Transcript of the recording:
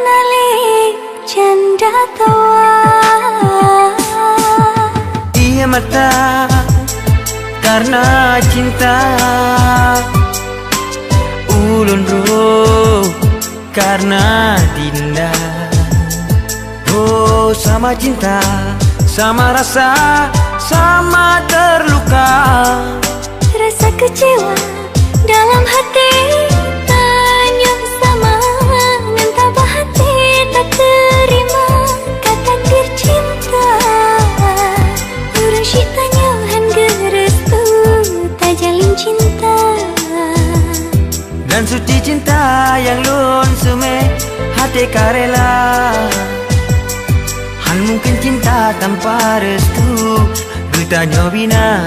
nalik canda tawa. Iya mata karena cinta, ulun roh karena dinda. Oh sama cinta, sama rasa, sama terluka. Rasa kecewa dalam hati tanya sama, mentah hati tak terima kata tercinta. Urang syik tanya han gerestu tak jalin cinta. Dan suci cinta yang lun sume hati karela. Han mungkin cinta tanpa restu, bertanya bina.